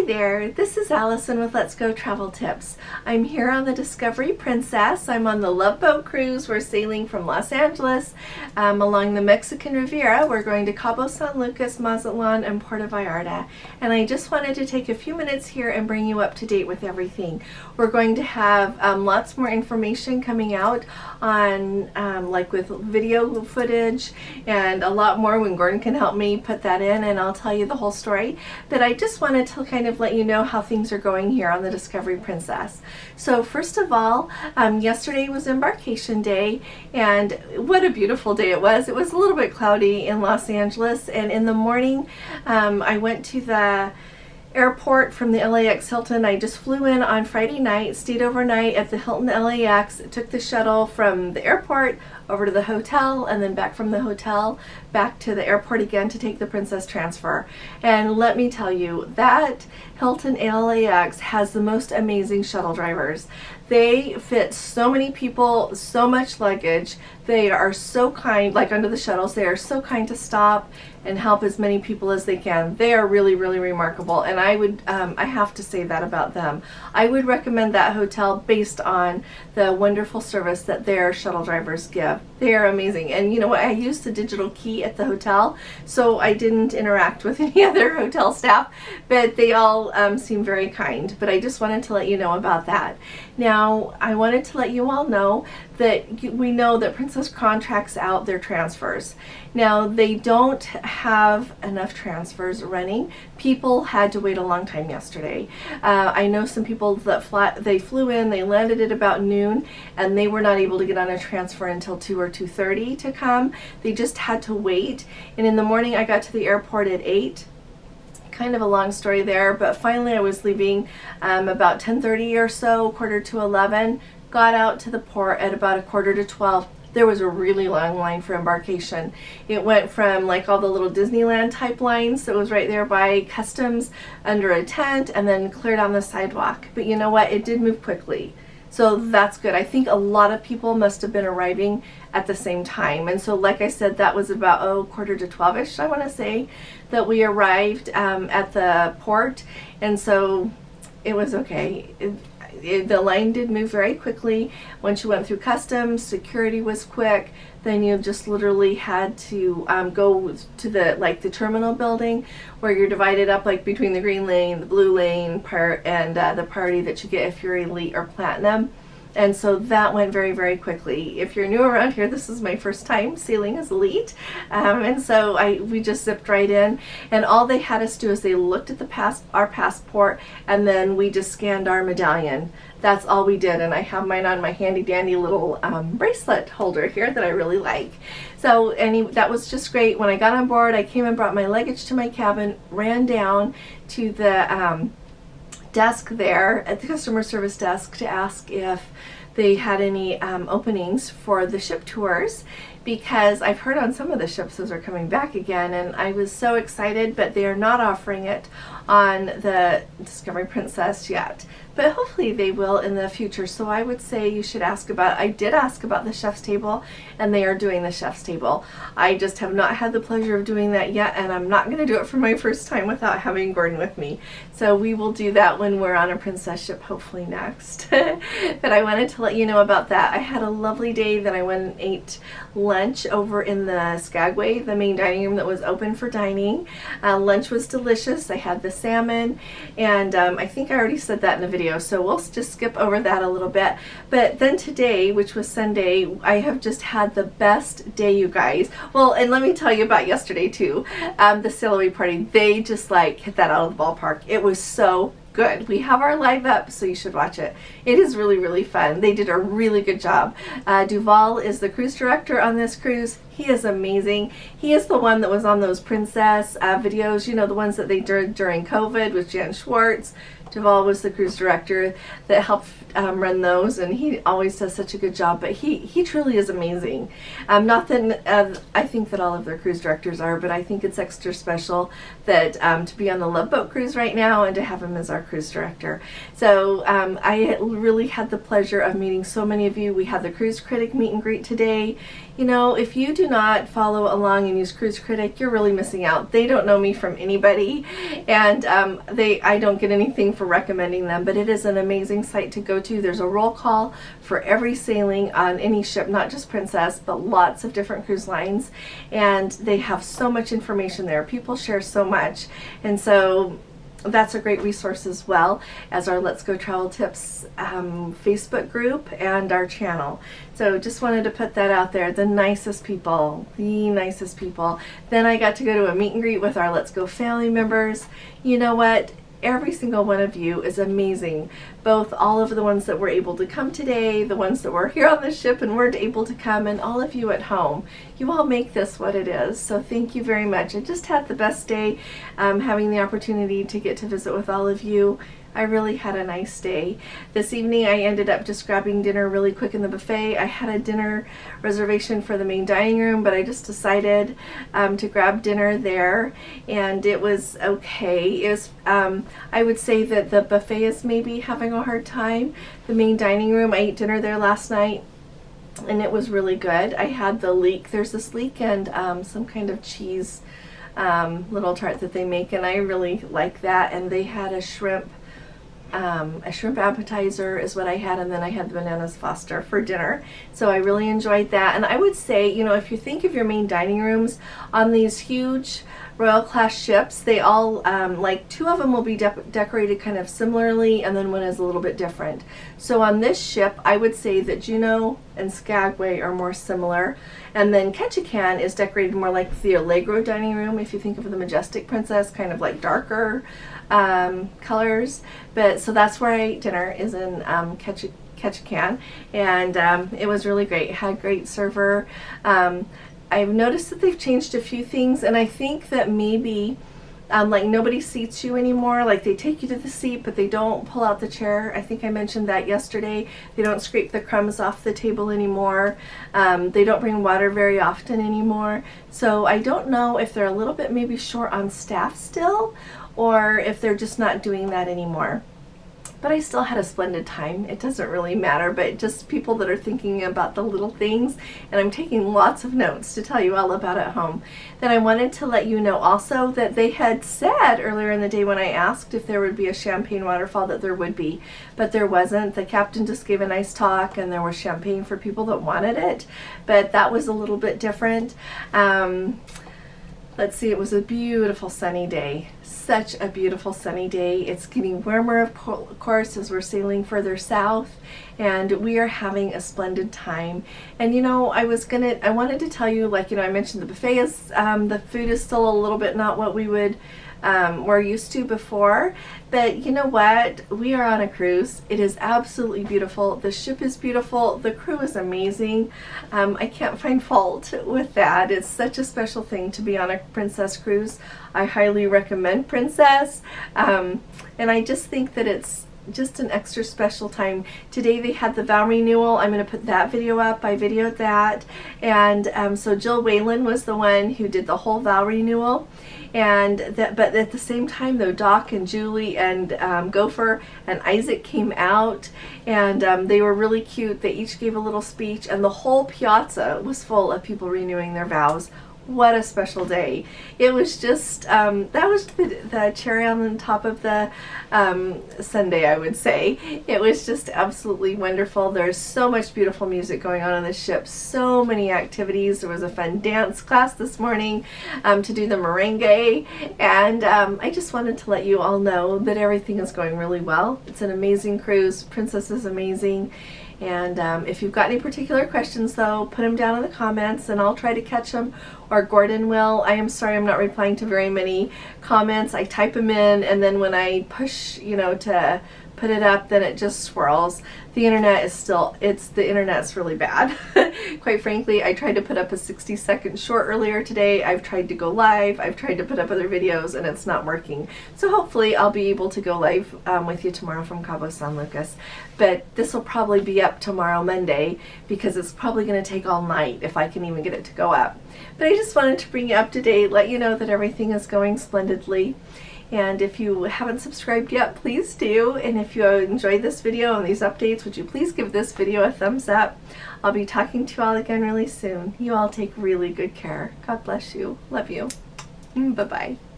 Hi there, this is Allison with Let's Go Travel Tips. I'm here on the Discovery Princess. I'm on the Love Boat cruise. We're sailing from Los Angeles along the Mexican Riviera. We're going to Cabo San Lucas, Mazatlan, and Puerto Vallarta. And I just wanted to take a few minutes here and bring you up to date with everything. We're going to have lots more information coming out on like with video footage and a lot more when Gordon can help me put that in, and I'll tell you the whole story. But I just wanted to kind of let you know how things are going here on the Discovery Princess. So first of all, yesterday was embarkation day, and what a beautiful day it was. It was a little bit cloudy in Los Angeles, and in the morning I went to the airport from the LAX Hilton. I just flew in on Friday night, stayed overnight at the Hilton LAX, took the shuttle from the airport over to the hotel, and then back from the hotel back to the airport again to take the Princess transfer. And let me tell you, that Hilton LAX has the most amazing shuttle drivers. They fit so many people, so much luggage. They are so kind, like under the shuttles, they are so kind to stop and help as many people as they can. They are really, really remarkable, and I have to say that about them. I would recommend that hotel based on the wonderful service that their shuttle drivers give. They are amazing. And you know what, I used the digital key at the hotel, so I didn't interact with any other hotel staff, but they all seem very kind. But I just wanted to let you know about that. Now, I wanted to let you all know that we know that Princess contracts out their transfers. Now, they don't have enough transfers running. People had to wait a long time yesterday. I know some people that they flew in, they landed at about noon, and they were not able to get on a transfer until 2 or 2:30 to come. They just had to wait. And in the morning, I got to the airport at 8. Kind of a long story there, but finally I was leaving about 10:30 or so, quarter to 11, got out to the port at about a quarter to 12. There was a really long line for embarkation. It went from like all the little Disneyland type lines that was right there by customs under a tent and then clear down the sidewalk. But you know what? It did move quickly. So that's good. I think a lot of people must have been arriving at the same time. And so like I said, that was about quarter to 12-ish, I want to say, that we arrived at the port. And so it was okay. The line did move very quickly. Once you went through customs, security was quick. Then you just literally had to go to the terminal building, where you're divided up like between the green lane, the blue lane part, and the priority that you get if you're elite or platinum. And so that went very, very quickly. If you're new around here, this is my first time sailing as elite. And so we just zipped right in. And all they had us do is they looked at our passport, and then we just scanned our medallion. That's all we did. And I have mine on my handy dandy little bracelet holder here that I really like. So that was just great. When I got on board, I came and brought my luggage to my cabin, ran down to the desk there at the customer service desk to ask if they had any openings for the ship tours, because I've heard on some of the ships those are coming back again, and I was so excited, but they are not offering it on the Discovery Princess yet. But hopefully they will in the future. So I would say you should ask about, I did ask about the chef's table, and they are doing the chef's table. I just have not had the pleasure of doing that yet, and I'm not going to do it for my first time without having Gordon with me. So we will do that when we're on a princess ship, hopefully next. But I wanted to let you know about that. I had a lovely day. Then I went and ate lunch over in the Skagway, the main dining room that was open for dining. Lunch was delicious. I had the salmon, and I think I already said that in the video, so we'll just skip over that a little bit. But then today, which was Sunday, I have just had the best day, you guys. Well, and let me tell you about yesterday too. The sail away party, they just like hit that out of the ballpark. It was so good. We have our live up, so you should watch it. It is really, really fun. They did a really good job. Duval is the cruise director on this cruise. He is amazing. He is the one that was on those princess videos, you know, the ones that they did during COVID with Jan Schwartz. Duval was the cruise director that helped run those, and he always does such a good job. But he truly is amazing. Not that I think that all of their cruise directors are, but I think it's extra special that to be on the Love Boat cruise right now and to have him as our cruise director. So I really had the pleasure of meeting so many of you. We had the Cruise Critic meet and greet today. You know, if you do do not follow along and use Cruise Critic, you're really missing out. They don't know me from anybody, and I don't get anything for recommending them, but it is an amazing site to go to. There's a roll call for every sailing on any ship, not just Princess, but lots of different cruise lines, and they have so much information there. People share so much, and so that's a great resource as well as our Let's Go Travel Tips Facebook group and our channel. So just wanted to put that out there. The nicest people, the nicest people. Then I got to go to a meet and greet with our Let's Go family members. You know what? Every single one of you is amazing. Both all of the ones that were able to come today, the ones that were here on the ship and weren't able to come, and all of you at home. You all make this what it is. So thank you very much. I just had the best day having the opportunity to get to visit with all of you. I really had a nice day. This evening I ended up just grabbing dinner really quick in the buffet. I had a dinner reservation for the main dining room, but I just decided to grab dinner there, and it was okay. It was, I would say that the buffet is maybe having a hard time. The main dining room, I ate dinner there last night, and it was really good. I had the leek. There's this leek and some kind of cheese little tart that they make, and I really like that. And they had a shrimp appetizer is what I had, and then I had the bananas Foster for dinner. So I really enjoyed that. And I would say, you know, if you think of your main dining rooms on these huge Royal class ships, they all, like 2 of them will be decorated kind of similarly, and then one is a little bit different. So on this ship, I would say that Juneau and Skagway are more similar, and then Ketchikan is decorated more like the Allegro dining room, if you think of the Majestic Princess, kind of like darker colors. But so that's where I ate dinner, is in Ketchikan, and it was really great. It had a great server. I've noticed that they've changed a few things, and I think that maybe like nobody seats you anymore. Like they take you to the seat, but they don't pull out the chair. I think I mentioned that yesterday. They don't scrape the crumbs off the table anymore. They don't bring water very often anymore. So I don't know if they're a little bit maybe short on staff still, or if they're just not doing that anymore. But I still had a splendid time. It doesn't really matter, but just people that are thinking about the little things, and I'm taking lots of notes to tell you all about at home. Then I wanted to let you know also that they had said earlier in the day when I asked if there would be a champagne waterfall that there would be, but there wasn't. The captain just gave a nice talk, and there was champagne for people that wanted it, but that was a little bit different. Let's see, it was a beautiful sunny day. Such a beautiful sunny day. It's getting warmer, of course, as we're sailing further south, and we are having a splendid time. And you know, I wanted to tell you, like, you know, I mentioned the buffet is, the food is still a little bit not what we would we're used to before, but you know what? We are on a cruise. It is absolutely beautiful. The ship is beautiful. The crew is amazing. I can't find fault with that. It's such a special thing to be on a Princess cruise. I highly recommend Princess, and I just think that it's just an extra special time. Today they had the vow renewal. I'm going to put that video up. I videoed that, and so Jill Whalen was the one who did the whole vow renewal, and that. But at the same time, though, Doc and Julie and Gopher and Isaac came out, and they were really cute. They each gave a little speech, and the whole piazza was full of people renewing their vows. What a special day. It was just, that was the cherry on the top of the sundae, I would say. It was just absolutely wonderful. There's so much beautiful music going on the ship, so many activities. There was a fun dance class this morning to do the merengue, and I just wanted to let you all know that everything is going really well. It's an amazing cruise. Princess is amazing. And if you've got any particular questions, though, put them down in the comments and I'll try to catch them, or Gordon will. I am sorry I'm not replying to very many comments. I type them in, and then when I push, you know, to put it up, then it just swirls. The internet is still, the internet's really bad. Quite frankly, I tried to put up a 60-second short earlier today. I've tried to go live. I've tried to put up other videos, and it's not working. So hopefully I'll be able to go live with you tomorrow from Cabo San Lucas. But this will probably be up tomorrow, Monday, because it's probably going to take all night if I can even get it to go up. But I just wanted to bring you up to date, let you know that everything is going splendidly. And if you haven't subscribed yet, please do. And if you enjoyed this video and these updates, would you please give this video a thumbs up? I'll be talking to you all again really soon. You all take really good care. God bless you. Love you. Bye-bye.